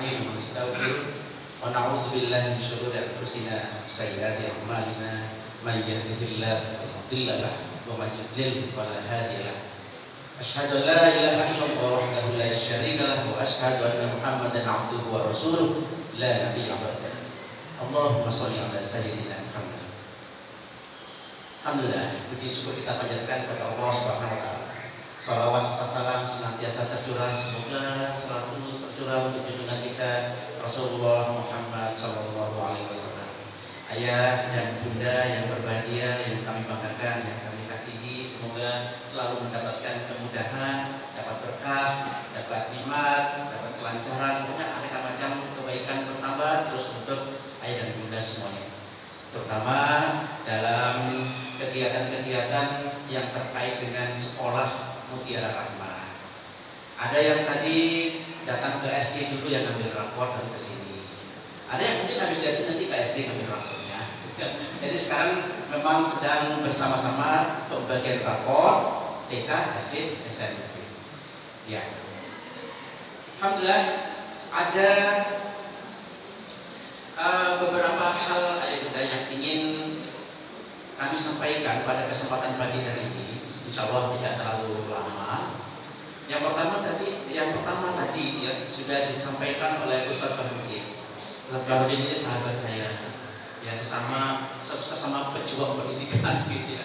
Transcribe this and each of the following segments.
نستعين ونستغفر ونعوذ بالله من شرور أنفسنا وسيئات أعمالنا من يهده الله فلا مضل له ومن يضلل فلا هادي له أشهد أن لا إله إلا الله وحده لا شريك له وأشهد أن محمدا عبده ورسوله لا نبي بعده اللهم صل على سيدنا Muhammad. Alhamdulillah, puji syukur kita panjatkan kepada Allah Subhanahu wa taala. Salawat serta salam senantiasa tercurah, semoga selalu tercurah untuk junjungan kita Rasulullah Muhammad sallallahu alaihi wasallam. Ayah dan bunda yang berbahagia, yang kami banggakan, yang kami kasihi, semoga selalu mendapatkan kemudahan, dapat berkah, dapat nikmat, dapat kelancaran, pokoknya aneka macam kebaikan bertambah terus untuk ayah dan bunda semuanya. Terutama dalam kegiatan-kegiatan yang terkait dengan sekolah Mutiara Rahmah. Ada yang tadi datang ke SD dulu yang ambil rapor dan ke sini. Ada yang mungkin habis dari sini nanti ke SD ngambil rapornya. Jadi sekarang memang sedang bersama-sama pembagian rapor TK, SD, SMP. Ya. Alhamdulillah ada beberapa hal yang ingin kami sampaikan pada kesempatan pagi hari ini. Insya Allah tidak terlalu lama. Yang pertama tadi ya sudah disampaikan oleh Ustadz Bahudin. Ustadz Bahudin ini sahabat saya, ya sesama pejuang pendidikan gitu ya.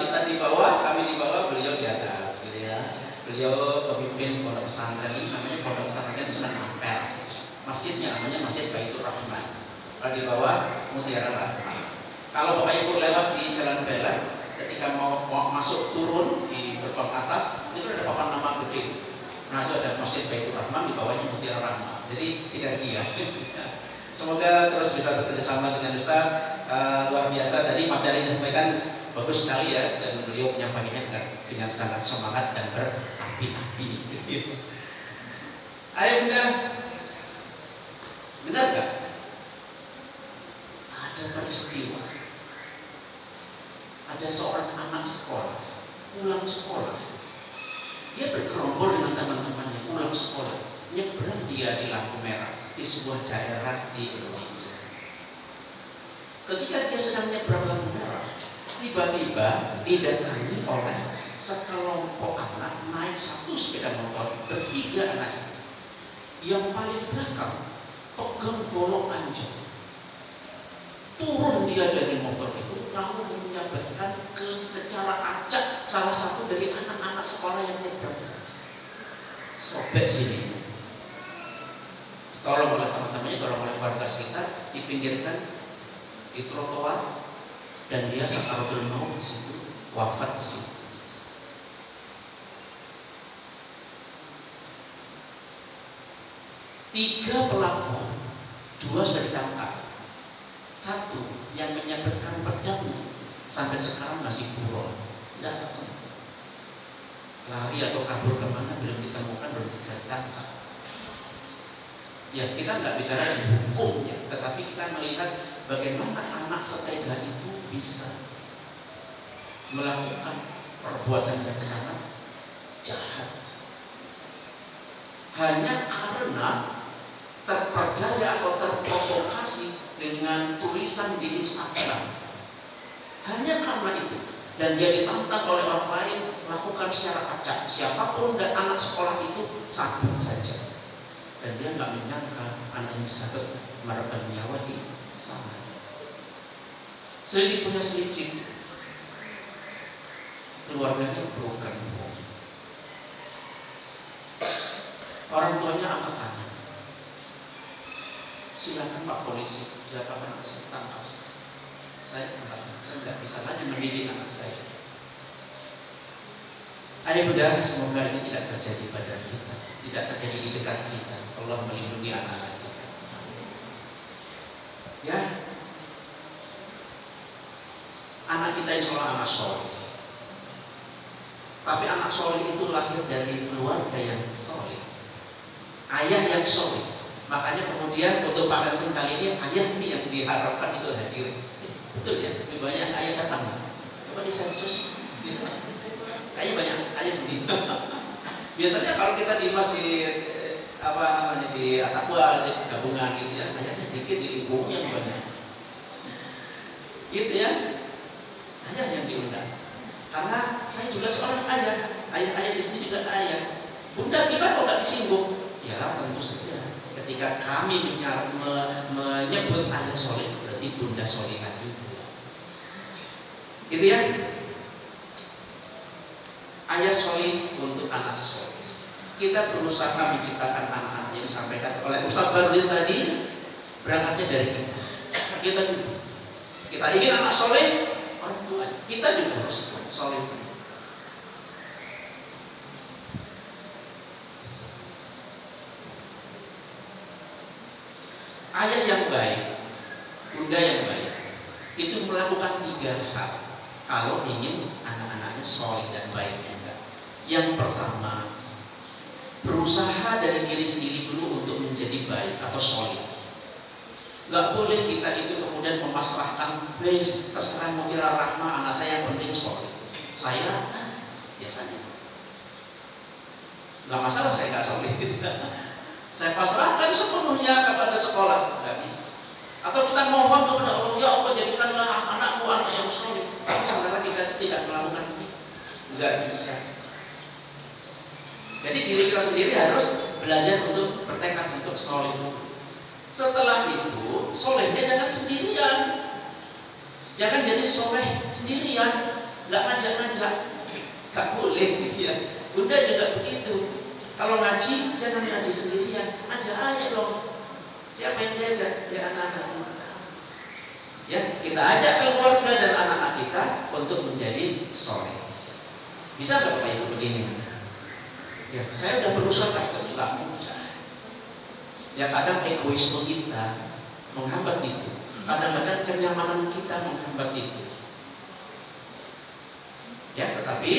Kita di bawah, kami di bawah, beliau di atas gitu ya. Beliau pemimpin pondok pesantren ini namanya Pondok Pesantren Sunan Ampel. Masjidnya namanya Masjid Baitur Rahman. Kalau di bawah Mutiara Rahmah. Kalau Bapak Ibu lewat di Jalan Bela, ketika mau masuk turun di gerbang atas itu ada papan nama gede. Nah itu ada Masjid Baitur Rahman, di bawahnya Mutiara Rahmah. Jadi sinergi ya. Semoga terus bisa bekerja sama dengan Ustaz. Luar biasa tadi materi yang disampaikan bagus sekali ya, dan beliau menyampaikannya dengan sangat semangat dan berapi-api. Ayo bunda, benar gak? Ada peristiwa. Ada seorang anak sekolah pulang sekolah, dia bergerombol dengan teman-temannya pulang sekolah, nyebrang dia di lampu merah di sebuah daerah di Indonesia. Ketika dia sedang nyebrang lampu merah, tiba-tiba didatangi oleh sekelompok anak naik satu sepeda motor, bertiga anak. Yang paling belakang pegang golok anjing. Turun dia dari motor itu lalu menyabetkan ke secara acak salah satu dari anak-anak sekolah yang nyebrang. Sobek sini, tolong oleh teman-temannya, tolong oleh warga sekitar, dipinggirkan di trotoar, dan dia sakaratul maut di situ, wafat di situ. Tiga pelaku, dua sudah ditangkap. Satu yang menyabetkan pedangnya sampai sekarang masih buron, tidak ketemu. Lari atau kabur kemana belum ditemukan, belum bisa ditangkap. Ya kita nggak bicara hukumnya, tetapi kita melihat bagaimana anak setega itu bisa melakukan perbuatan yang sangat jahat hanya karena terperdaya atau terprovokasi dengan tulisan di Instagram. Hanya karena itu, dan dia ditantang oleh orang lain, lakukan secara acak. Siapapun dan anak sekolah itu sabut saja, dan dia nggak menyangka anak yang disabut merebut nyawa di sana. Sedikit punya sedikit, keluarganya broken home. Orang tuanya angkat tangan. Silakan Pak Polisi, silakan anak saya tangkap saya nggak bisa lagi mendidik anak saya. Ayo bunda, semoga ini tidak terjadi pada kita, tidak terjadi di dekat kita. Allah melindungi anak-anak kita. Ya, anak kita insya Allah anak soleh. Tapi anak soleh itu lahir dari keluarga yang soleh, ayah yang soleh. Makanya kemudian untuk parenting kali ini ayah ini yang diharapkan itu hadir. Betul ya, lebih banyak ayah datang. Coba di sensus, gitu. Kayaknya banyak ayah ini. Biasanya kalau kita di masjid apa namanya di Atakwa di gabungan gitu ya, ayahnya dikit ibunya banyak gitu ya, ayah yang diundang karena saya juga seorang ayah di sini juga ayah. Bunda kita kok nggak disinggung? Ya tentu saja ketika kami menyebut ayah soleh berarti bunda solehah juga gitu ya. Ayah soleh untuk anak soleh. Kita berusaha menciptakan anak-anak yang disampaikan oleh Ustadz Bardin tadi, berangkatnya dari kita. Kita ingin anak soleh, orang tua kita juga harus soleh. Ayah yang baik, bunda yang baik, itu melakukan 3 hal kalau ingin anak-anaknya soleh dan baik juga. Yang pertama, berusaha dari diri sendiri dulu untuk menjadi baik atau soleh. Gak boleh kita itu kemudian memasrahkan, terserah Mutiara Rahma, anak saya yang penting soleh. Saya biasanya gak masalah saya gak soleh gitu. Saya pasrahkan sepenuhnya kepada sekolah, gak bisa. Atau kita mohon kepada Allah, ya Allah jadikanlah anakku anak yang soleh. Tapi sementara kita tidak melakukan ini, gak bisa. Jadi diri kita sendiri harus belajar untuk bertekad untuk soleh. Setelah itu, solehnya jangan sendirian. Jangan jadi soleh sendirian, nggak ngajak-ngajak, nggak boleh gitu ya. Bunda juga begitu. Kalau ngaji, jangan ngaji sendirian, ajak aja dong. Siapa yang diajak? Ya anak-anak kita. Ya, kita ajak keluarga dan anak-anak kita untuk menjadi soleh. Bisa nggak Bapak Ibu begini? Ya, saya udah berusaha tapi nggak mudah. Ya kadang egoisme kita menghambat itu. Kadang-kadang kenyamanan kita menghambat itu. Ya, tetapi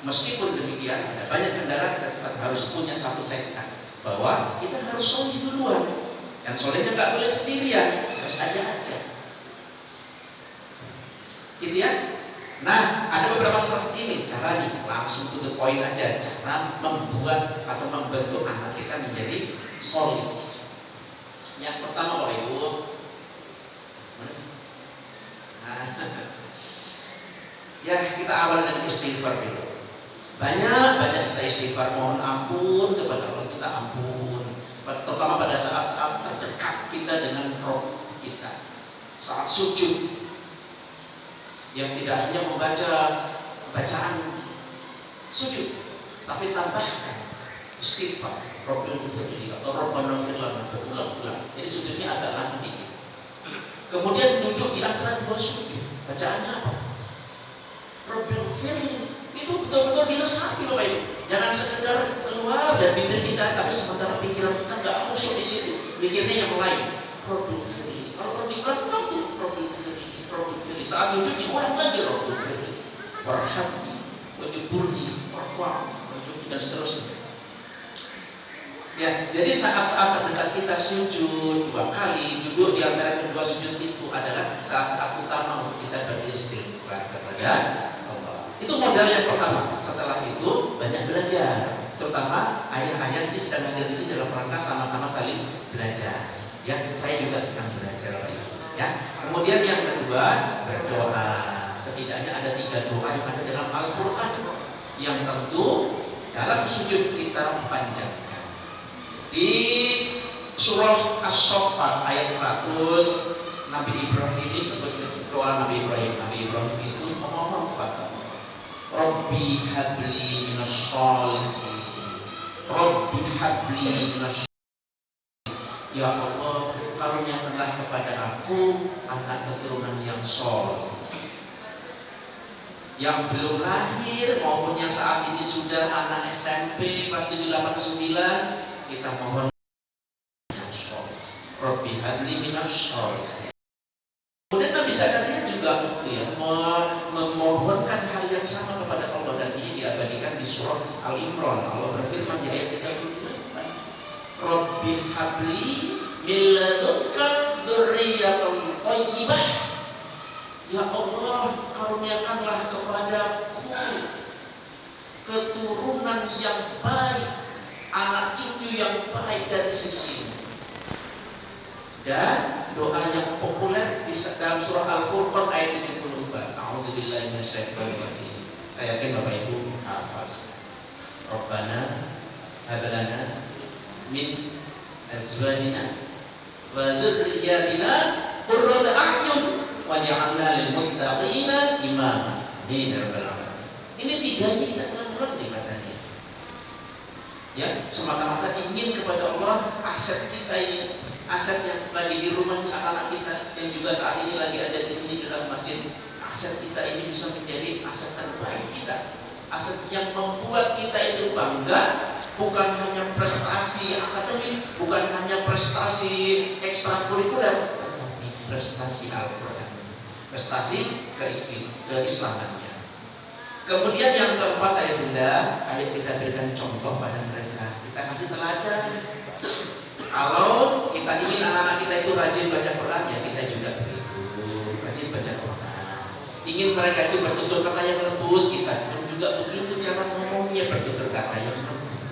meskipun demikian ada banyak kendala, kita tetap harus punya satu tekad bahwa kita harus soleh duluan. Dan solehnya nggak boleh sendirian, harus ajak-ajak. Gitu ya. Nah, ada beberapa strategi nih, cara nih, langsung to the point aja, cara membuat atau membentuk anak kita menjadi soleh. Yang pertama Bapak Ibu, ya kita awal dengan istighfar dulu. Banyak kita istighfar, mohon ampun kepada Allah, kita ampun. Terutama pada saat-saat terdekat kita dengan Roh kita, saat sujud. Yang tidak hanya membaca bacaan sujud, tapi tambahkan istighfar, Rabbil firli atau Rabbana fir lana, berulang-ulang. Jadi sujudnya agak lama dikit. Kemudian duduk di antara 2 sujud, bacaannya apa? Rabbil firli, itu betul-betul diresapi Bapak Ibu. Jangan sekedar keluar dari bibir kita, tapi sementara pikiran kita nggak khusyuk di situ, mikirnya yang lain. Rabbil firli, kalau diulang tuh Rabbil firli, Rabbil firli. Saat sujud diulang lagi Rabbil firli, warhamni, wajuburni, warfa'ni, dan seterusnya. Ya, jadi saat-saat terdekat kita sujud 2 kali, duduk di antara kedua sujud itu adalah saat-saat utama untuk kita beristighfar kepada Allah. Itu modal yang pertama. Setelah itu banyak belajar, terutama ayah-ayah ini sedang hadir di sini dalam rangka sama-sama saling belajar. Ya, saya juga sedang belajar Bapak Ibu. Ya, kemudian yang kedua berdoa. Setidaknya ada 3 doa yang ada dalam Al-Quran yang tentu dalam sujud kita panjangkan. Di surah As-Saffat ayat 100, Nabi Ibrahim ini sebagai doa Nabi Ibrahim. Nabi Ibrahim itu memohon kepada Allah, Rabbi habli minas sholihin, Rabbi habli minas sholihin. Ya Allah, karuniakanlah kepada aku anak keturunan yang soleh, yang belum lahir maupun yang saat ini sudah anak SMP kelas 7, 8, 9. Kita mohon yang soleh, Rabbi habli minas sholihin. Kemudian Nabi Zakaria juga ya, memohonkan hal yang sama kepada Allah, dan ini diabadikan di surah Al-Imran. Allah berfirman di ayat 38, Rabbi habli min ladunka dzurriyyatan thayyibah. Ya Allah, karuniakanlah kepadaku keturunan yang baik, anak cucu yang baik dari sisi. Dan doa yang populer di dalam surah Al-Furqan ayat 74. A'udzubillahi minasyaitonir rajim. Saya yakin Bapak Ibu hafal. Rabbana hab lana min azwajina wa dzurriyyatina qurrata a'yun waj'alna lil muttaqina imama. Amin ya rabbal alamin. Ini tiga ini kita ulang-ulang nih bacanya. Ya, semata-mata ingin kepada Allah aset kita ini, aset yang lagi di rumah anak-anak kita yang juga saat ini lagi ada di sini di dalam masjid. Aset kita ini bisa menjadi aset terbaik kita, aset yang membuat kita itu bangga, bukan hanya prestasi akademik, bukan hanya prestasi ekstrakurikuler, tetapi prestasi Al-Quran, prestasi keislamannya. Kemudian yang keempat ayat bunda, ayo kita berikan contoh pada mereka, kita kasih teladan. Kalau kita ingin anak-anak kita itu rajin baca Quran, ya kita juga begitu, rajin baca Quran. Ingin mereka itu bertutur kata yang lembut, kita juga begitu cara ngomongnya, bertutur kata yang lembut.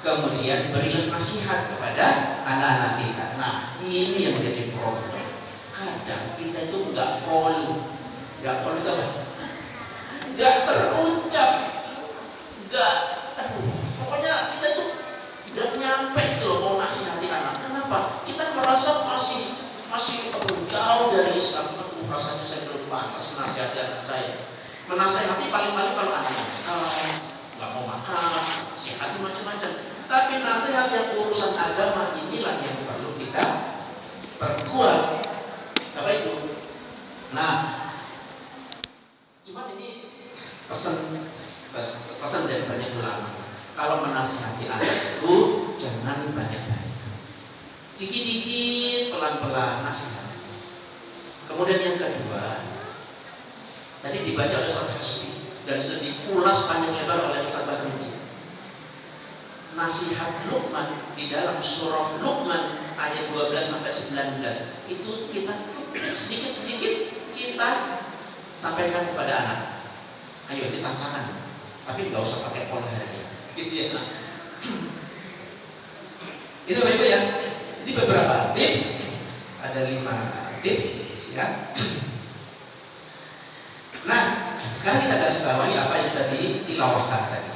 Kemudian berilah nasihat kepada anak-anak kita. Nah, ini yang menjadi problem. Kadang kita itu nggak kolu itu apa? Nggak terucap, pokoknya kita tuh tidak nyampe gitu loh mau nasihati anak. Kenapa? Kita merasa masih jauh dari Islam. Rasanya saya belum pantas menasihati anak saya. Menasihati paling-paling kalau anak nggak mau makan, nasihati macam-macam. Tapi nasihat yang urusan agama inilah yang perlu kita perkuat. Apa itu? Nah, cuman ini pesan dari banyak ulama. Kalau menasihati anak itu jangan banyak-banyak, dikit-dikit, pelan-pelan nasihat. Kemudian yang kedua, tadi dibaca oleh Ustaz Hasbi dan sudah diulas panjang lebar oleh Ustaz Bahrudin. Nasihat Luqman di dalam surah Luqman ayat 12 sampai 19 itu kita sedikit-sedikit kita sampaikan kepada anak. Ayo kita tantangan, tapi nggak usah pakai pola hari. Gitu ya. Itu Bapak ya. Jadi beberapa tips, ada 5 tips ya. Nah, sekarang kita garis bawahi apa yang sudah ditilawahkan tadi.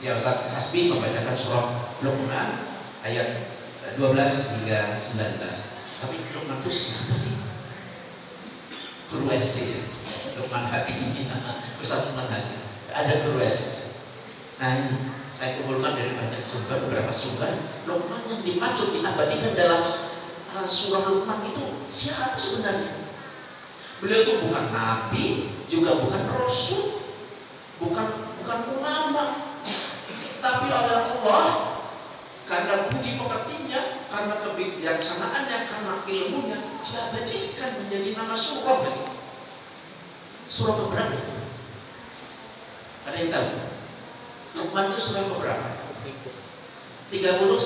Ya, Ustaz Hasbi membacakan surah Luqman ayat 12 hingga 19. Tapi Luqman itu siapa sih? Guru SD, Luqman Hakim. Ustaz Luqman Hakim. Ada guru SD. Nah ini saya kumpulkan dari banyak sumber, beberapa sumber. Luqman yang dimaksud diabadikan dalam surah Luqman itu siapa sebenarnya? Beliau itu bukan nabi, juga bukan rasul, bukan ulama, tapi oleh Allah karena budi pekertinya, karena kebijaksanaannya, karena ilmunya diabadikan menjadi nama surah. Surah keberapa itu? Ada yang tahu? Luqman itu surah keberapa? 31.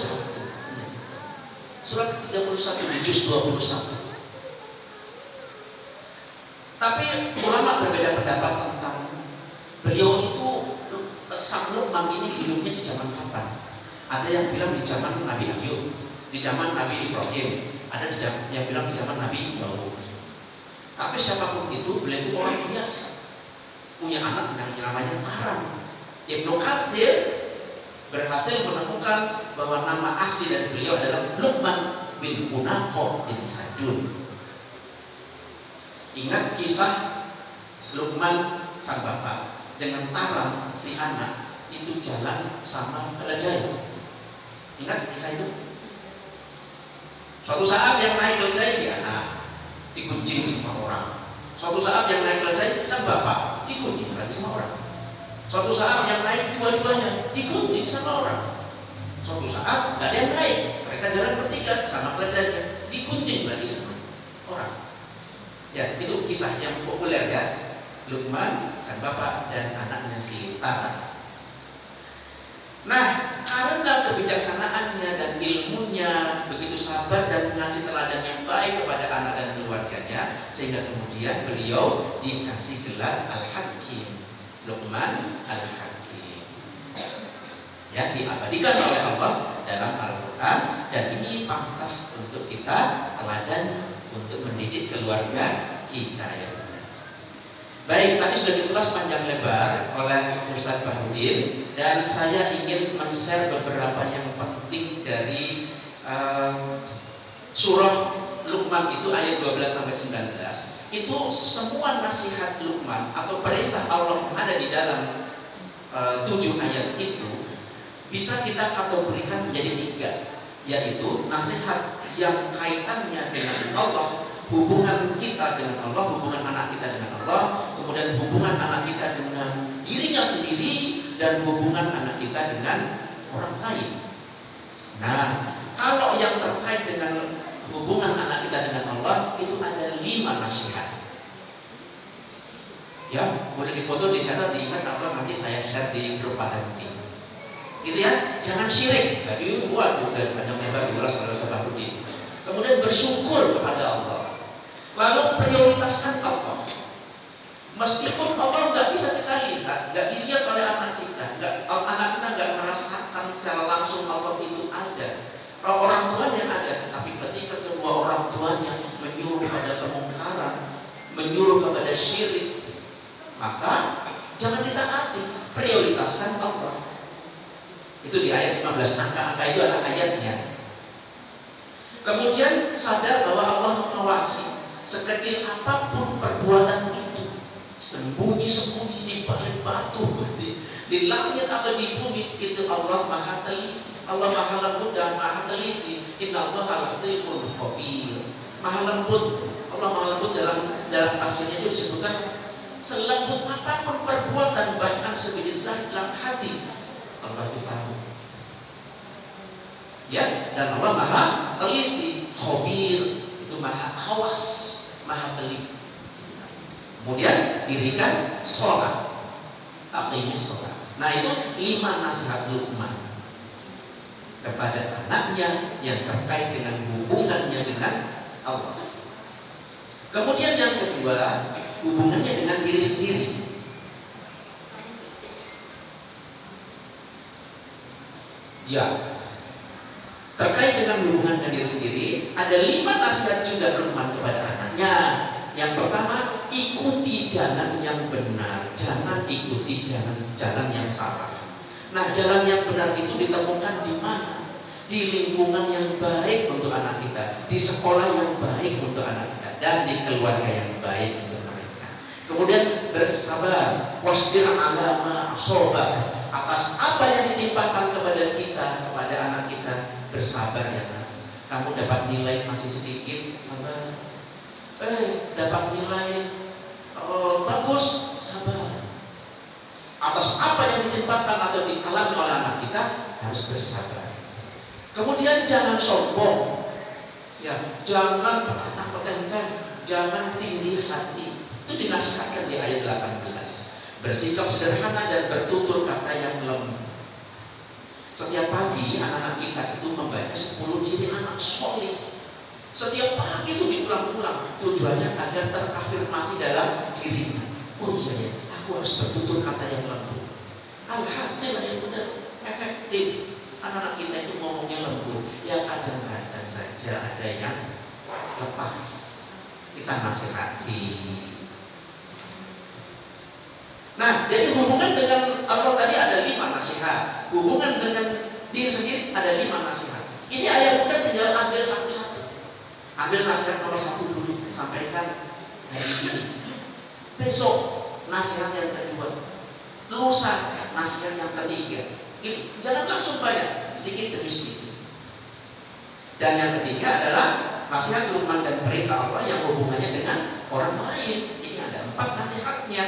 Surah ke-31 di juz 21. Tapi ulama berbeda pendapat tentang beliau itu, sang Luqman ini hidupnya di zaman kapan? Ada yang bilang di zaman Nabi Ayub, di zaman Nabi Ibrahim, ada yang bilang di zaman Nabi Daud. Tapi siapapun itu, beliau itu orang biasa, punya anak namanya Karam. Ibnu Katsir berhasil menemukan bahwa nama asli dari beliau adalah Luqman bin Unaqo bin Sadun. Ingat kisah Luqman sang bapak dengan Taram si anak itu jalan sama keledai. Ingat kisah itu? Suatu saat yang naik keledai si anak digunjing sama orang. Suatu saat yang naik keledai sang bapak digunjing lagi sama orang. Suatu saat yang naik dua-duanya digunjing sama orang. Suatu saat nggak ada yang naik, mereka jalan bertiga sama keledainya digunjing lagi sama orang. Ya, itu kisah yang populer ya. Luqman, sang bapak dan anaknya si Taram. Nah, karena kebijaksanaannya dan ilmunya begitu sabar dan mengasih teladan yang baik kepada anak dan keluarganya, sehingga kemudian beliau dikasih gelar Al-Hakim. Luqman Al-Hakim. ya, diabadikan oleh Allah dalam Al-Quran, dan ini pantas untuk kita teladan untuk mendidik keluarga kita ya. Baik, tadi sudah dikulas panjang lebar oleh Ustadz Bahudin, dan saya ingin men-share beberapa yang penting dari surah Luqman itu ayat 12-19. Itu semua nasihat Luqman atau perintah Allah yang ada di dalam 7 ayat itu bisa kita kategorikan menjadi 3, yaitu nasihat yang kaitannya dengan Allah, hubungan kita dengan Allah, hubungan anak kita dengan Allah, kemudian hubungan anak kita dengan dirinya sendiri, dan hubungan anak kita dengan orang lain. Nah, kalau yang terkait dengan hubungan anak kita dengan Allah itu ada 5 nasihat. Ya, boleh difoto, dicatat, diingat, atau nanti saya share di grup parenting. Gitu ya, jangan syirik. Tadi udah panjang lebar diulas oleh Ustaz Bahudin. Kemudian bersyukur kepada Allah. Lalu prioritaskan Allah. Meskipun Allah nggak bisa kita lihat, nggak dilihat oleh anak kita, anak kita nggak merasakan secara langsung Allah itu ada. Orang tuanya ada, tapi ketika kedua orang tuanya menyuruh pada kemungkaran, menyuruh kepada syirik, maka jangan ditaati, prioritaskan Allah. Itu di ayat 15, angka-angka itu adalah ayatnya. Kemudian sadar bahwa Allah mengawasi sekecil apapun perbuatan itu, sembunyi-sembunyi di balik batu, di langit atau di bumi, itu Allah maha teliti, Allah maha lembut dan maha teliti. Innallaha latiful khabir. Maha lembut, Allah maha lembut. Dalam tafsirnya itu disebutkan selembut apapun perbuatan, bahkan sebiji zat dalam hati, Allah itu tahu. Ya, dan Allah maha teliti, khabir itu maha awas, maha teliti. Kemudian dirikan sholat, aqimis sholat. Nah, itu 5 nasihat Luqman kepada anaknya yang terkait dengan hubungannya dengan Allah. Kemudian yang kedua, hubungannya dengan diri sendiri. Ya, terkait dengan hubungan dengan diri sendiri, ada 5 nasihat juga Luqman kepada anaknya. Yang pertama, ikuti jalan yang benar, jangan ikuti jalan yang salah. Nah, jalan yang benar itu ditemukan di mana? Di lingkungan yang baik untuk anak kita, di sekolah yang baik untuk anak kita, dan di keluarga yang baik untuk mereka. Kemudian bersabar, wasbir ala ma asobak, atas apa yang ditimpakan kepada kita, kepada anak kita, bersabar ya nak. Kamu dapat nilai masih sedikit, sabar. Dapat nilai bagus, sabar. Atas apa yang ditimpakan atau dialami oleh anak kita, harus bersabar. Kemudian jangan sombong, ya, jangan petentang-petentang, jangan tinggi hati. Itu dinasihatkan di ayat 18. Bersikap sederhana dan bertutur kata yang lembut. Setiap pagi anak-anak kita itu membaca 10 ciri anak solih. Setiap pagi itu diulang-ulang, tujuannya agar terafirmasi dalam dirinya. Oh iya ya, aku harus bertutur kata yang lembut. Alhasil yang benar, efektif. Anak-anak kita itu ngomongnya lembut. Ya kadang-kadang saja ada yang lepas. Kita nasihati. Nah, jadi hubungan dengan Allah tadi ada 5 nasihat. Hubungan dengan diri sendiri ada 5 nasihat. Ini ayah muda tinggal ambil satu-satu. Ambil nasihat nomor 1 dulu, sampaikan hari ini. Besok nasihat yang kedua, lusa nasihat yang ketiga. Gitu. Jangan langsung banyak, sedikit demi sedikit. Dan yang ketiga adalah nasihat Luqman dan perintah Allah yang hubungannya dengan orang lain. Ini ada 4 nasihatnya.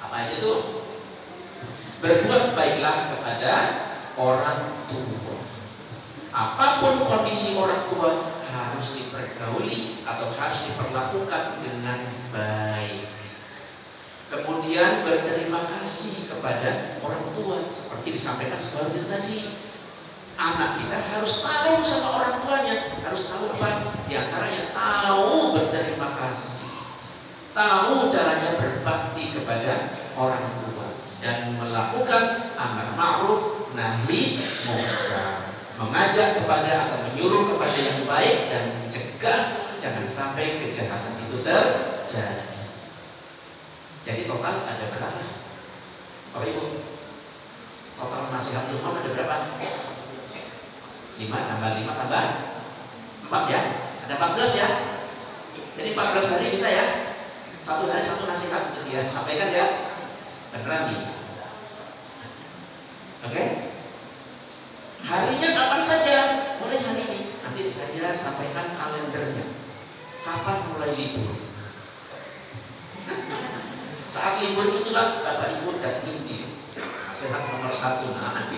Apa aja tuh? Berbuat baiklah kepada orang tua. Apapun kondisi orang tua, harus dipergauli atau harus diperlakukan dengan baik. Kemudian berterima kasih kepada orang tua, seperti disampaikan sebelumnya tadi. Anak kita harus tahu sama orang tuanya, harus tahu apa? Di antaranya tahu berterima kasih, tahu caranya berbakti kepada orang tua. dan melakukan amar ma'ruf nahi munkar, mengajak kepada atau menyuruh kepada yang baik dan mencegah jangan sampai kejahatan itu terjadi. Jadi total ada berapa? Bapak Ibu, total nasihat Luqman ada berapa? 5 tambah 5 tambah 4 ya, ada 14 ya. Jadi 14 hari bisa ya, satu hari satu nasihat untuk dia sampaikan ya, beneran nih. Oke? Harinya kapan saja, mulai hari ini. Nanti saya sampaikan kalendernya, kapan mulai libur. Saat libur itulah Bapak Ibu dan Indi nasihat nomor 1. Nah,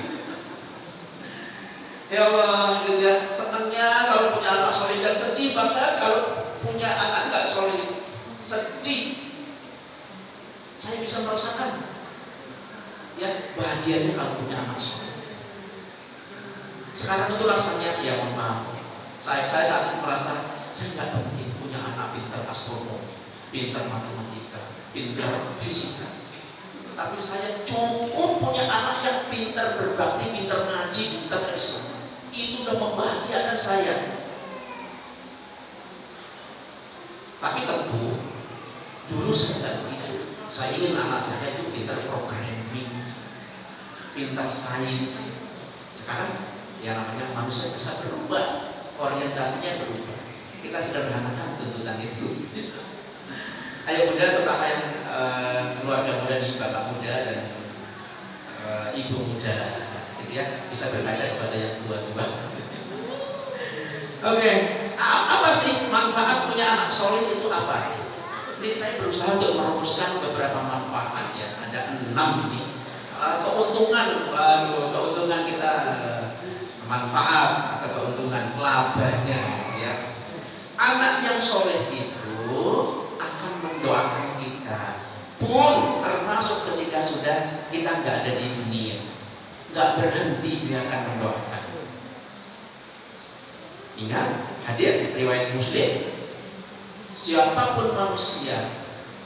ya Allah, gitu ya. Senangnya kalau punya anak soleh dan sedih banget kalau punya anak nggak soleh. Sedih. Saya bisa merasakan ya bahagianya kalau punya anak soleh. Sekarang itu rasanya ya mohon maaf. Saya saat ini merasa saya nggak penting punya anak pintar astronomi, pintar matematika, pintar fisika. Tapi saya cukup punya anak yang pintar berbakti, pintar ngaji, pintar keislaman. Itu udah membahagiakan saya. Tapi tentu dulu saya tidak begitu. Saya ingin anak saya itu pintar programming, pintar sains. Sekarang ya namanya manusia bisa berubah, orientasinya berubah. Kita sederhanakan tuntutan itu. Ayo Bunda, terutama yang keluarga muda nih, bapak muda dan ibu muda, gitu ya, bisa berkaca kepada yang tua-tua. Oke, apa sih manfaat punya anak soleh itu apa? Ini saya berusaha untuk merumuskan beberapa manfaat ya, ada 6 ini. Keuntungan kita manfaat atau keuntungan labanya ya. Anak yang soleh itu akan mendoakan kita pun termasuk ketika sudah kita nggak ada di dunia, nggak berhenti dia akan mendoakan. Ingat hadis riwayat Muslim, siapapun manusia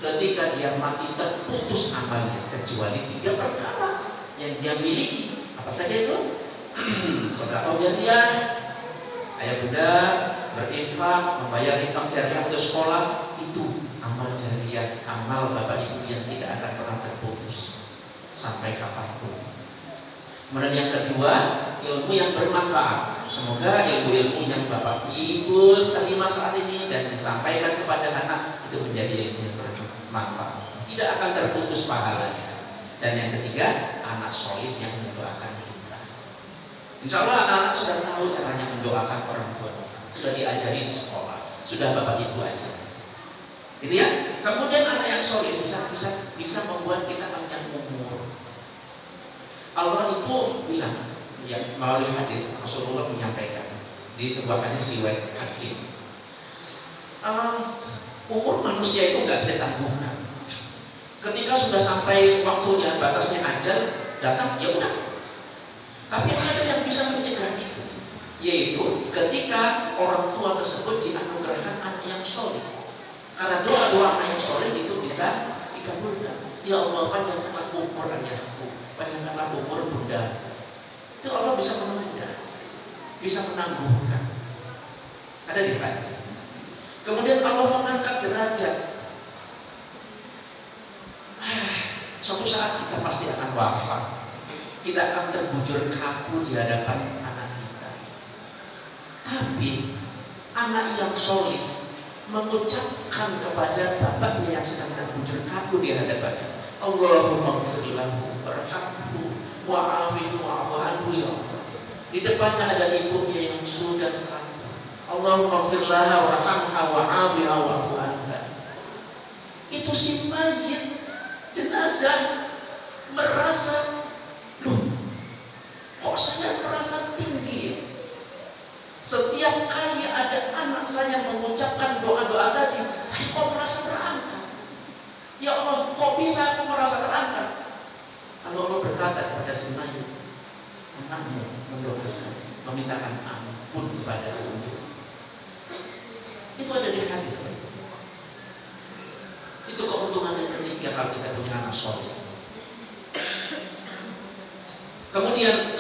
ketika dia mati terputus amalnya kecuali 3 perkara yang dia miliki. Apa saja itu? Sedekah jariyah, ayah bunda berinfak, membayar infak jariyah untuk sekolah, itu amal jariyah, amal bapak ibu yang tidak akan pernah terputus sampai kapanpun. Kemudian yang kedua, ilmu yang bermanfaat. Semoga ilmu-ilmu yang bapak ibu terima saat ini dan disampaikan kepada anak itu menjadi ilmu yang bermanfaat, tidak akan terputus pahalanya. Dan yang ketiga, anak solid yang mendoakan kita. Insya Allah anak-anak sudah tahu caranya mendoakan orang tua, sudah diajari di sekolah, sudah bapak ibu ajari, gitu ya. Kemudian anak yang solid bisa membuat kita panjang umur. Allah itu bilang ya melalui hadis Rasulullah menyampaikan di sebuah hadis riwayat Hakim, umur manusia itu nggak bisa tanggungan. Ketika sudah sampai waktunya, batasnya ajal datang, ya udah. Tapi ada yang bisa mencegah itu, yaitu ketika orang tua tersebut dianugerahkan anak yang soleh. Karena doa-doa anak yang soleh itu bisa dikabulkan. Ya Allah, panjangkanlah umur ayahku, panjangkanlah umur bunda. Itu Allah bisa menunda, bisa menangguhkan. Ada di hadis. Kemudian Allah mengangkat derajat. Suatu saat kita pasti akan wafat. Kita akan terbujur kaku di hadapan anak kita. Tapi anak yang soleh mengucapkan kepada bapaknya yang sedang terbujur kaku di hadapannya, Allahumma ighfir lahu warhamhu wa'afihi wa'fu anhu ya Allah. Di depannya ada ibunya yang sudah kaku. Allahumma ighfir laha warhamha wa'afiha wa'fu anha. Itu si mayit jenazah merasa, loh, kok saya merasa tinggi? Setiap kali ada anak saya mengucapkan doa-doa tadi, saya kok merasa terangkat. Ya Allah, kok bisa aku merasa terangkat? Kalau Allah berkata kepada si mayit, anakmu mendoakan, memintakan ampun kepada Allah. Itu ada di hadis. Itu keuntungan yang ketiga kalau kita punya anak soleh. Kemudian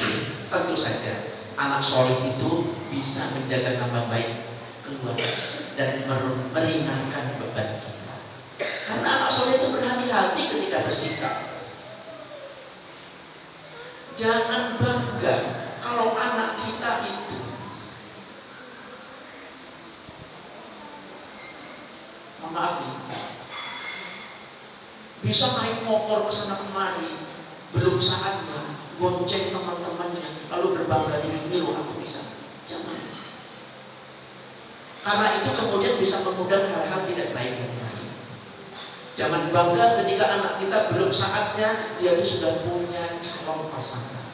tentu saja anak soleh itu bisa menjaga nama baik keluarga dan meringankan beban kita. Karena anak soleh itu berhati-hati ketika bersikap. Jangan bangga kalau anak kita itu maaf nih, bisa naik motor ke sana kemari, belum saatnya gonceng teman-temannya, lalu berbangga diri, loh aku bisa. Jangan. Karena itu kemudian bisa mengundang hal-hal tidak baik yang lain. Jangan bangga ketika anak kita belum saatnya dia itu sudah punya calon pasangan,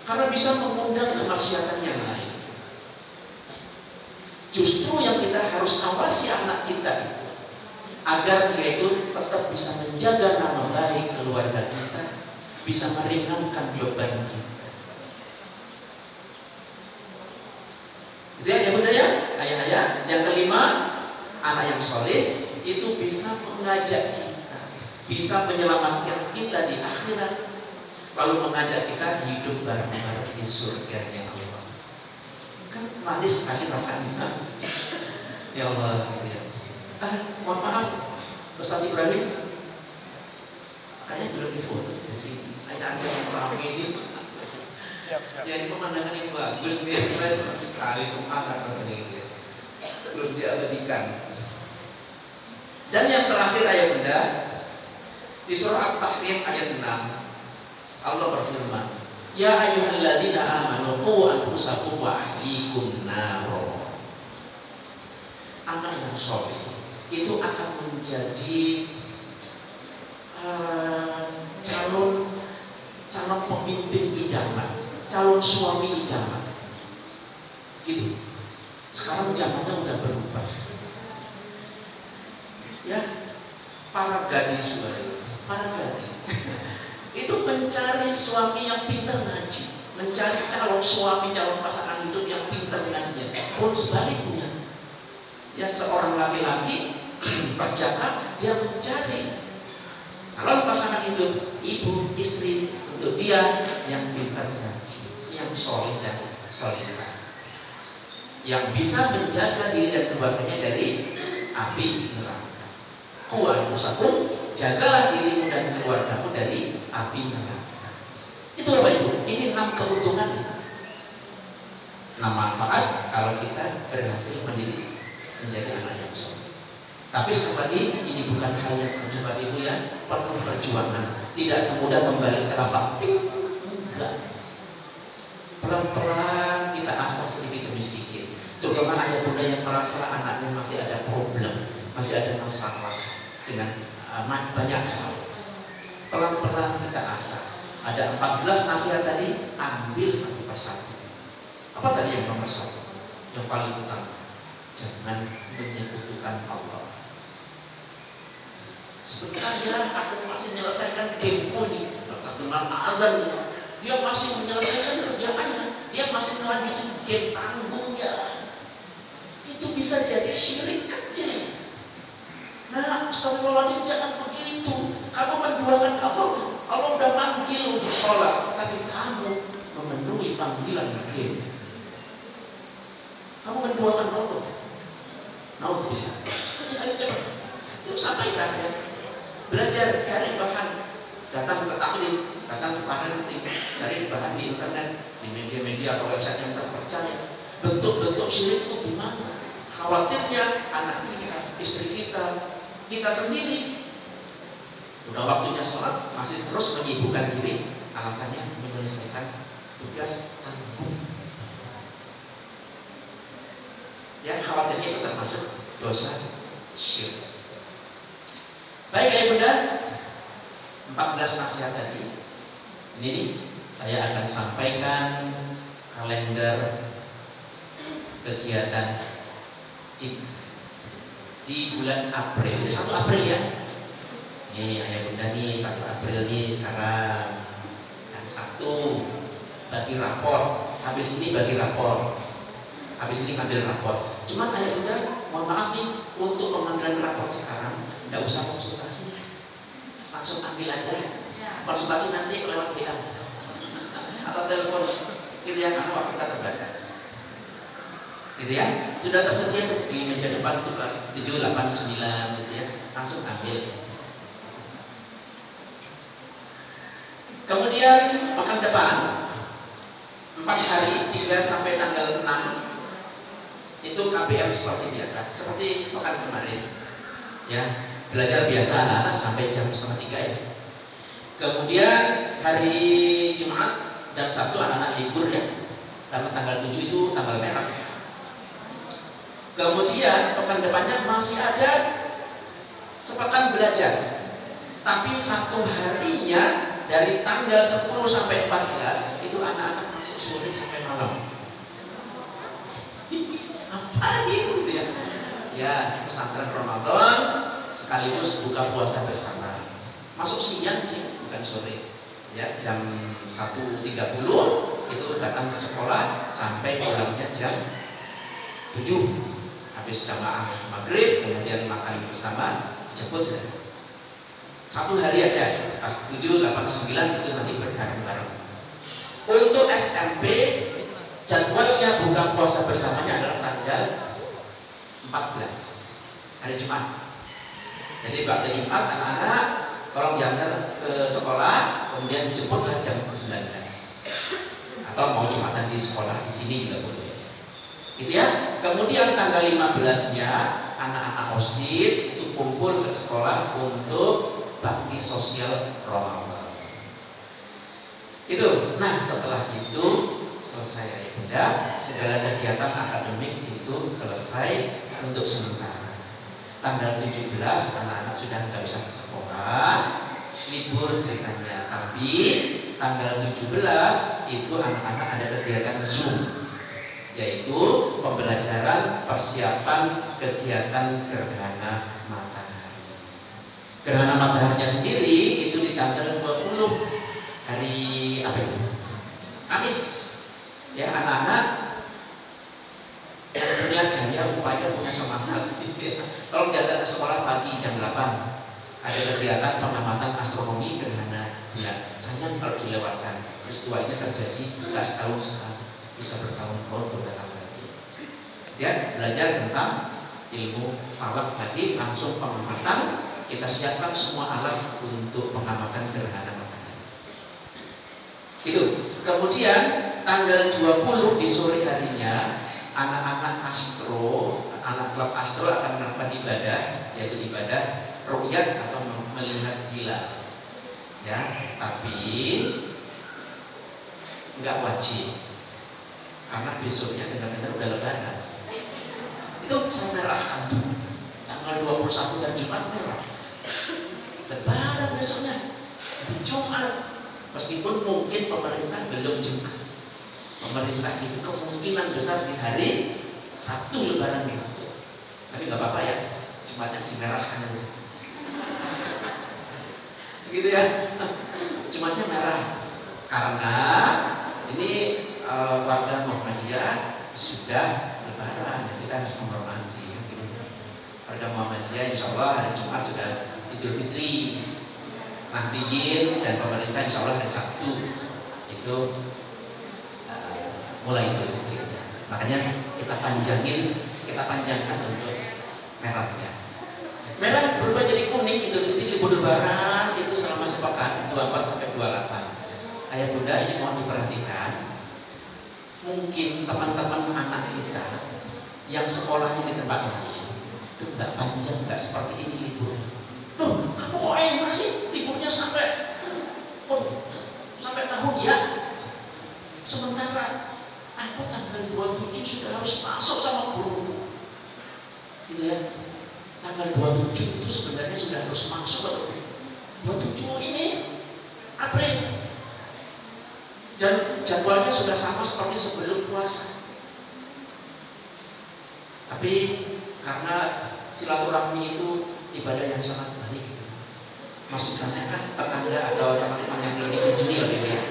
karena bisa mengundang kemaksiatan yang lain. Justru yang kita harus awasi anak kita itu agar dia itu tetap bisa menjaga nama baik keluarga kita, bisa meringankan beban kita. Itu ya bunda ya, ayah-ayah. Yang kelima, anak yang soleh itu bisa mengajak kita, bisa menyelamatkan kita di akhirat, lalu mengajak kita hidup bareng-bareng di surganya Allah. Kan manis sekali rasanya. Ya Allah gitu ya. Mohon maaf, Ustaz Ibrahim kayaknya belum difoto dari sini. Ada yang ramai ini. Siap. Ya ini pemandangan yang bagus nih. Saya senang sekali, semangat rasanya gitu ya. Belum diabadikan. Dan yang terakhir ayat bunda di surah At-Tahrim ayat 6 Allah berfirman, Ya ayyuhalladzina amanu qu anfusakum wa ahlikum naro. Anak yang soleh itu akan menjadi calon pemimpin idaman, calon suami idaman. Gitu. Sekarang zamannya udah berubah. Ya, para gadis itu mencari suami yang pintar ngaji, mencari calon suami, calon pasangan hidup yang pintar ngajinya. Pun sebaliknya, ya seorang laki-laki perjaka dia mencari calon pasangan hidup, ibu, istri untuk dia yang pintar ngaji, yang soleh dan solehah, yang bisa menjaga diri dan keluarganya dari api neraka. Qu anfusakum, jagalah dirimu dan keluargamu dari api neraka. Itu apa itu? Ini 6 keuntungan, 6 manfaat kalau kita berhasil mendidik menjadi anak yang soleh. Tapi sekali lagi ini bukan hal yang mudah Bapak Ibu ya, penuh perjuangan. Tidak semudah kembali ke lapak. Enggak. Pelan-pelan kita asah sedikit demi sedikit. Terutama ayah bunda yang merasa anaknya masih ada problem, masih ada masalah dengan banyak hal. Pelan-pelan kita asah. Ada 14 nasihat tadi, ambil satu persatu. Apa tadi yang nomor 1? Yang paling utama, jangan menyekutukan Allah. Sebentar ya, aku masih menyelesaikan gameku nih, terdengar azan, dia masih menyelesaikan kerjaannya, dia masih melanjutkan game tanggungnya. Itu bisa jadi syirik kecil. Nah, astagfirullahaladzim, jangan begitu. Kamu menduakan Allah, Allah udah manggil untuk sholat, tapi kamu memenuhi panggilan game. Kamu menduakan Allah. Nauzubillah. Ayo cepat, itu sampaikan ya. Belajar, cari bahan, datang ke taklim, datang ke parenting, cari bahan di internet, di media-media atau website yang terpercaya. Bentuk-bentuk syirik itu gimana? Khawatirnya anak kita, istri kita, kita sendiri udah waktunya sholat masih terus menyibukkan diri, alasannya menyelesaikan tugas tanggung. Ya, khawatirnya itu termasuk dosa syirik. Baik ya bunda, 14 nasihat tadi. Ini nih, saya akan sampaikan kalender kegiatan di bulan April. Ini 1 April ya. Nih ayah bunda nih 1 April nih sekarang. Hari Sabtu bagi rapor. Habis ini bagi rapor. Habis ini ngambil rapor. Cuman ayah bunda, mohon maaf nih, untuk pengambilan rapor sekarang tidak usah konsultasi, langsung ambil aja. Konsultasi nanti lewat WA aja. atau telepon gitu ya, karena waktu kita terbatas gitu ya. Sudah tersedia tuh di meja depan itu kelas 7, 8, 9 gitu ya, langsung ambil. Kemudian pekan depan 4 hari 3 sampai tanggal 6 itu KBM seperti biasa, seperti pekan kemarin ya, belajar biasa anak-anak sampai jam 2:30 ya. Kemudian hari Jumat dan Sabtu anak-anak libur ya, karena tanggal 7 itu tanggal merah. Kemudian pekan depannya masih ada sepekan belajar, tapi 1 harinya dari tanggal 10 sampai 14 itu anak-anak masuk sore sampai malam. Apa gitu ya? Ya, pesantren Ramadan sekaligus buka puasa bersama. Masuk siang sih, bukan sore. Ya, jam 1.30 itu datang ke sekolah sampai pulangnya jam 7. Habis jamaah maghrib, kemudian makan bersama, dijemput. 1 hari aja, pas 7, 8, 9 itu nanti bareng-bareng. Untuk SMP, jadwalnya buka puasa bersamanya adalah tanggal 14, hari Jumat. Jadi pada Jumat anak-anak tolong diantar ke sekolah, kemudian jemputlah jam 19. Atau mau Jumatan di sekolah di sini juga boleh. Gitu ya. Kemudian tanggal 15-nya anak-anak OSIS itu kumpul ke sekolah untuk bakti sosial Ramadan. Itu. Nah, setelah itu selesai ya Bunda, segala kegiatan akademik itu selesai untuk sementara. Tanggal 17 anak-anak sudah nggak bisa ke sekolah, libur ceritanya. Tapi tanggal 17 itu anak-anak ada kegiatan Zoom, yaitu pembelajaran persiapan kegiatan gerhana matahari. Gerhana mataharinya sendiri itu di tanggal 20 hari apa itu? Kamis. Ya, anak-anak yang punya daya upaya, punya semangat tolong diantar ke sekolah pagi jam 8 ada kegiatan pengamatan astronomi gerhana bulan. Sayang kalau dilewatkan, peristiwa ini terjadi nggak setahun sekali, bisa bertahun-tahun berulang lagi. Ya, belajar tentang ilmu falak tadi, langsung pengamatan. Kita siapkan semua alat untuk pengamatan gerhana matahari. Itu. Kemudian tanggal 20 di sore harinya anak-anak astro, anak klub astro akan melakukan ibadah, yaitu ibadah ru'yat atau melihat hilal. Ya, tapi nggak wajib, karena besoknya dengar-dengar udah lebaran. Itu saya merahkan tuh, tanggal 21 hari Jumat merah, lebaran besoknya hari Jumat. Meskipun mungkin pemerintah belum Jumat, pemerintah itu kemungkinan besar di hari Sabtu lebaran itu. Tapi nggak apa-apa ya, Jumatnya dimerahkan aja. Gitu ya, Jumatnya merah karena ini warga Muhammadiyah sudah lebaran, kita harus menghormati. Gitu. Warga Muhammadiyah insya Allah hari Jumat sudah Idul Fitri, Nahdiyin, dan pemerintah insya Allah hari Sabtu itu mulai Idul Fitri. Makanya kita panjangkan untuk merahnya. Merah berubah jadi kuning Idul Fitri, libur lebaran itu selama sepekan 24 sampai 28. Ayah bunda ini mohon diperhatikan. Mungkin teman-teman anak kita yang sekolahnya di tempat lain itu nggak panjang, nggak seperti ini libur. Loh, kamu kok enak sih liburnya sampai tahun ya? Sementara aku tanggal 27 sudah harus masuk sama guruku. Gitu ya. Tanggal 27 itu sebenarnya sudah harus masuk. 27 ini April. Dan jadwalnya sudah sama seperti sebelum puasa. Tapi karena silaturahmi itu ibadah yang sangat baik, maksudnya kan tetangga atau teman-teman yang belum ikut junior gitu ya,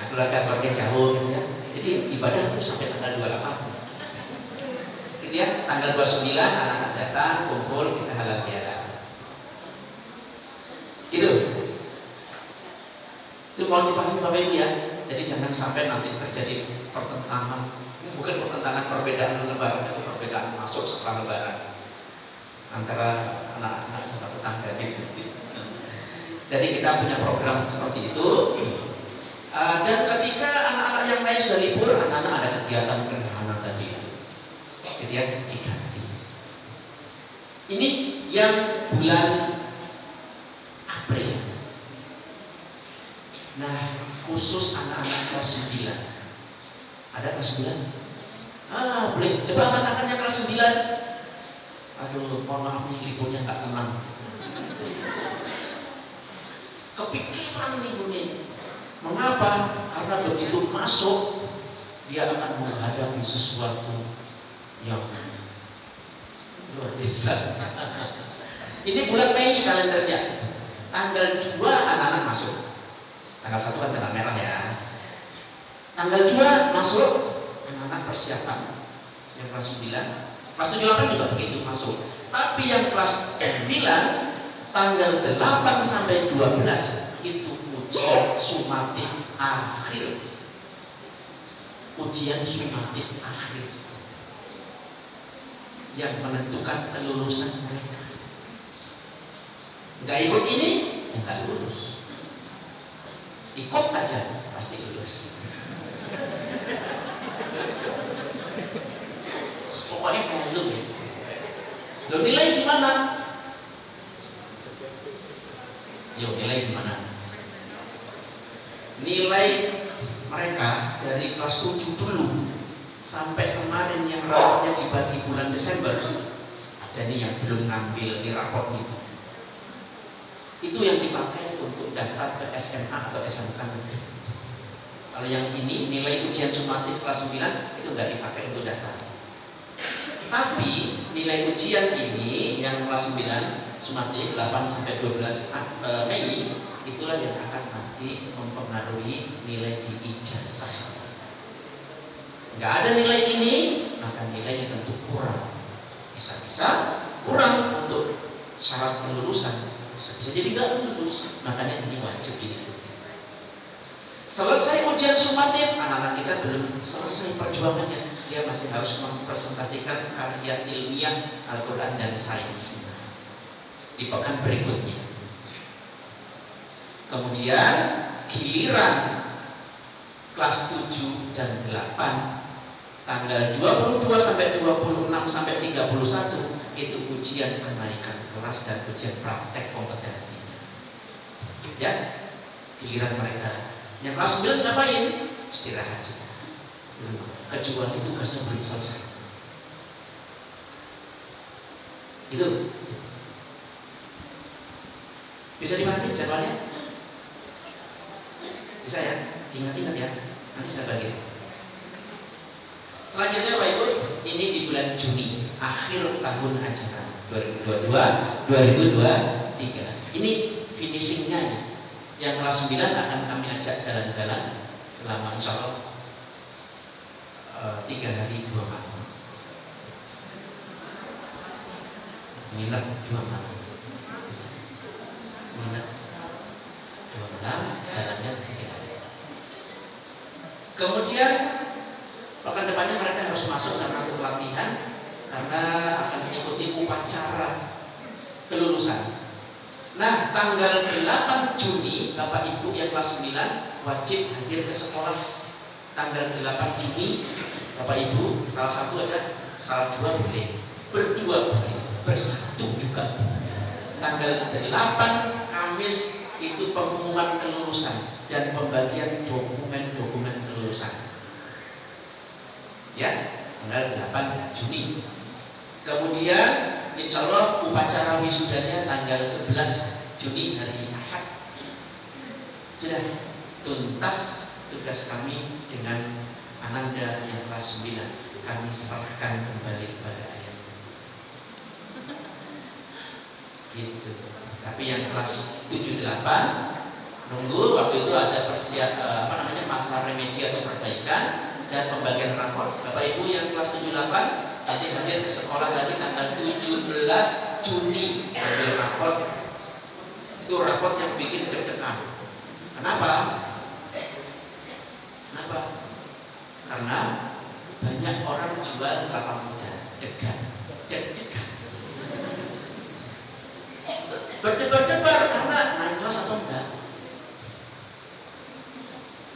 nah, keluarga jauh gitu ya, jadi ibadah itu sampai tanggal 28 gitu ya. Tanggal 29 anak-anak datang kumpul, kita halal bihalal gitu. Itu mohon dipahami Bapak Ibu ya. Jadi jangan sampai nanti terjadi pertentangan, bukan pertentangan, perbedaan lebaran, tapi perbedaan masuk setelah lebaran antara anak-anak sama tetangga gitu. Jadi kita punya program seperti itu. Dan ketika anak-anak yang lain sudah libur, anak-anak ada kegiatan gerhana tadi itu, jadi ya diganti. Ini yang bulan April. Nah, khusus anak-anak kelas 9. Ada kelas 9? Boleh. Coba angkat tangannya kelas 9. Aduh, mohon maaf nih, liburnya nggak tenang. Kepikiran nih bunyi. Mengapa? Karena begitu masuk, dia akan menghadapi sesuatu yang luar biasa. Ini bulan Mei kalendernya. Tanggal 2 anak-anak masuk. Tanggal 1 kan tanggal merah ya. Tanggal 2 masuk, anak-anak persiapan. Yang kelas 9, kelas 7-8 juga begitu masuk. Tapi yang kelas 9, tanggal 8 sampai 12 itu ujian sumatif akhir. Ujian sumatif akhir yang menentukan kelulusan mereka. Nggak ikut ini, ya nggak lulus. Ikut aja, pasti lulus. Pokoknya kayak lulus. Lo nilai gimana? Yo, nilai gimana? Nilai mereka dari kelas 7 dulu sampai kemarin yang rapotnya dibagi bulan Desember, ada nih yang belum ngambil di rapot itu. Itu yang dipakai untuk daftar ke SMA atau SMK negeri. Kalau yang ini nilai ujian sumatif kelas 9 itu nggak dipakai untuk daftar. Tapi nilai ujian ini yang kelas 9 sumatif 8 sampai 12 Mei itulah yang akan nanti mempengaruhi nilai di ijazah. Nggak ada nilai ini, maka nilainya tentu kurang. Bisa-bisa kurang untuk syarat kelulusan, bisa jadi nggak lulus. Makanya ini wajib diikuti. Selesai ujian sumatif, anak-anak kita belum selesai perjuangannya. Dia masih harus mempresentasikan karya ilmiah Al-Quran dan sains di pekan berikutnya. Kemudian giliran kelas 7 dan 8 tanggal 22 sampai 26 sampai 31 itu ujian kenaikan kelas dan ujian praktek kompetensi. Ya, giliran mereka. Yang kelas 9 ngapain? Istirahat juga. Kecuali tugasnya belum selesai. Itu bisa dipahami jadwalnya? Bisa ya? Ingat-ingat ya. Nanti saya bagi. Selanjutnya Pak Ibu, ini di bulan Juni, akhir tahun ajaran 2022-2023. Ini finishingnya ini. Yang kelas 9 akan kami ajak jalan-jalan selama insya Allah 3 hari 2 malam. Nginep 2 malam. Nginep 2 malam, jalannya 3 hari. Kemudian pekan depannya mereka harus masuk karena untuk latihan, karena akan mengikuti upacara kelulusan. Nah, tanggal 8 Juni Bapak Ibu yang kelas 9 wajib hadir ke sekolah. Tanggal 8 Juni Bapak Ibu, salah satu aja, salah 2 boleh, berdua boleh, bersatu juga boleh. Tanggal 8 Kamis itu pengumuman kelulusan dan pembagian dokumen-dokumen kelulusan. Ya, tanggal 8 Juni. Kemudian insya Allah upacara wisudanya tanggal 11 Juni hari Ahad. Sudah tuntas tugas kami dengan Ananda yang kelas 9. Kami serahkan kembali kepada ayah. Gitu. Tapi yang kelas 7-8 nunggu waktu itu ada masa remedi atau perbaikan dan pembagian rapor. Bapak Ibu yang kelas 7-8 nanti hadir ke sekolah lagi tanggal 17 Juni ambil rapor. Itu rapor yang bikin deg-degan. Kenapa? Kenapa? Karena banyak orang jual kelapa muda, degan, deg-degan, berdebar-debar karena naik kelas atau enggak.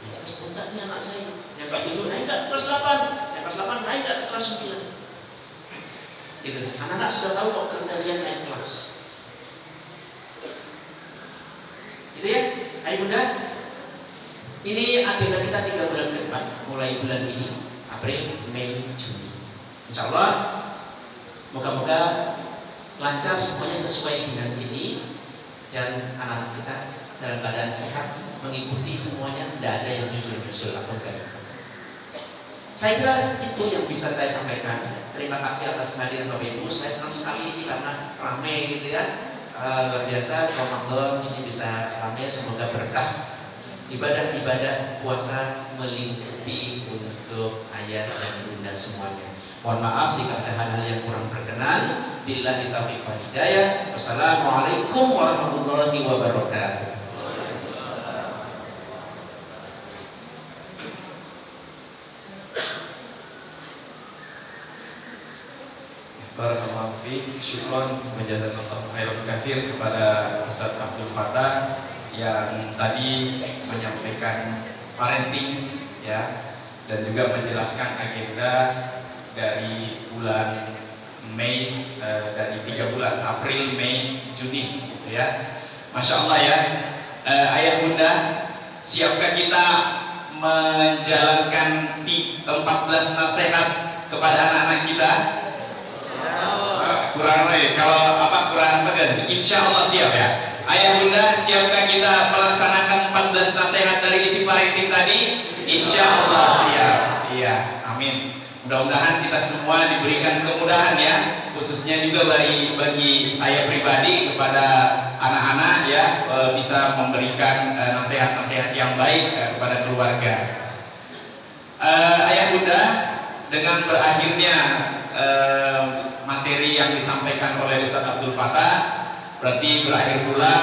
Naik kelas atau enggak ini anak saya. Yang kelas 7 naik enggak ke kelas 8, yang kelas 8 naik enggak ke kelas 9. Gitu. Anak-anak sudah tahu kok kendalian naik kelas. Gitu ya, ayo bunda. Ini agenda kita 3 bulan ke depan, mulai bulan ini, April, Mei, Juni. Insya Allah, moga-moga lancar semuanya sesuai dengan ini dan anak-anak kita dalam keadaan sehat mengikuti semuanya, tidak ada yang nyusul-nyusul atau enggak. Saya kira itu yang bisa saya sampaikan. Terima kasih atas kehadiran Bapak Ibu. Saya senang sekali ini karena ramai gitu ya. Luar biasa Ramadan ini bisa ramai, semoga berkah ibadah-ibadah puasa melingkupi untuk ayah dan bunda semuanya. Mohon maaf jika ada hal-hal yang kurang berkenan. Billahi taufiq wal hidayah. Wassalamualaikum warahmatullahi wabarakatuh. Barakallahu fiik, syukron menjazakallahu khairan katsir kepada Ustaz Abdul Fattah yang tadi menyampaikan parenting ya, dan juga menjelaskan agenda dari bulan Mei, dari 3 bulan April, Mei, Juni gitu ya. Masya Allah ya, ayah bunda, siapkah kita menjalankan 14 nasihat kepada anak-anak kita? Kurang kalau apa kurang tegas, insya Allah siap ya. Ayah bunda, siapkah kita melaksanakan 14 nasihat dari isi parenting tadi? Insya Allah siap. Iya, amin. Mudah-mudahan kita semua diberikan kemudahan ya, khususnya juga bagi saya pribadi kepada anak-anak ya, bisa memberikan nasihat-nasihat yang baik kepada keluarga. Ayah bunda, dengan berakhirnya materi yang disampaikan oleh Ustaz Abdul Fattah, berarti berakhir pula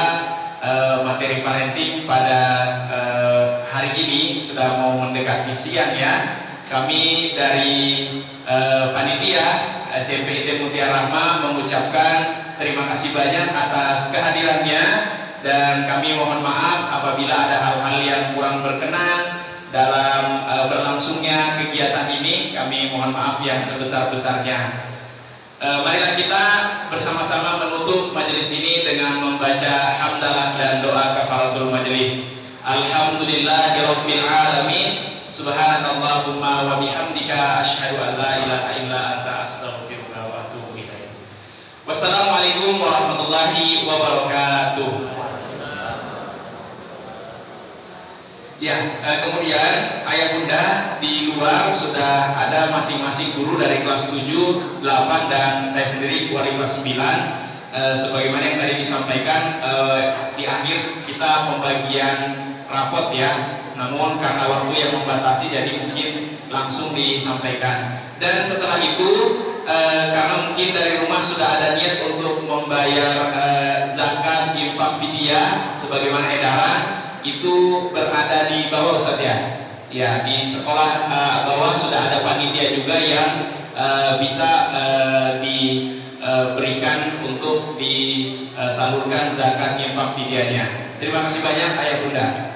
materi parenting pada hari ini. Sudah mau mendekati siang ya. Kami dari panitia SMP IT Mutiara Rahma mengucapkan terima kasih banyak atas kehadirannya, dan kami mohon maaf apabila ada hal-hal yang kurang berkenan dalam berlangsungnya kegiatan ini. Kami mohon maaf yang sebesar-besarnya. Marilah kita bersama-sama menutup majelis ini dengan membaca hamdalah dan doa kafaratul majelis. Alhamdulillahirabbil alamin. Subhanakallahumma wa bihamdika asyhadu an la ilaha illa anta astaghfiruka wa atubu ilaik. Wassalamualaikum warahmatullahi wabarakatuh. Ya, kemudian ayah bunda, di luar sudah ada masing-masing guru dari kelas 7, 8 dan saya sendiri wali kelas 9. Sebagaimana yang tadi disampaikan, di akhir kita pembagian rapot ya. Namun karena waktu yang membatasi jadi mungkin langsung disampaikan. Dan setelah itu karena mungkin dari rumah sudah ada niat untuk membayar zakat, infak, fidyah sebagaimana edaran, itu berada di bawah Ustaz ya. Ya, di sekolah bawah sudah ada panitia juga yang bisa diberikan untuk disalurkan zakat infak fidyahnya. Terima kasih banyak ayah bunda.